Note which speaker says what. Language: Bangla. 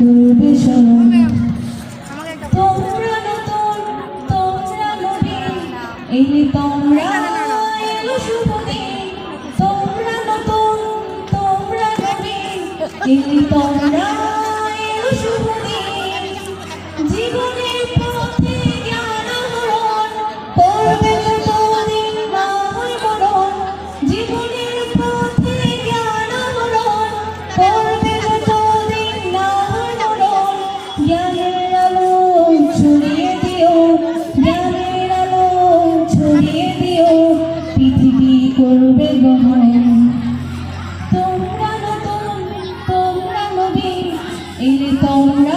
Speaker 1: করবে স্মরণ। তোমরা নতুন, তোমরা নবীন, এলে তোমরা এলো শুভ দিন। তোমরা নতুন, তোমরা নবীন, এলে তোমরা এলো শুভ দিন। জীবনের পথে জ্ঞান আহরণ করবে যতদিন না হয় মরণ। জীবনের পথে জ্ঞান আহরণ করবে যতদিন না হয় মরণ। জ্ঞানের আলো ছড়িয়ে দিও, জ্ঞানের আলো ছড়িয়ে দিও, পৃথিবী করবে গ্রহণ। তোমরা নতুন, তোমরা নবীন, এলে তোমরা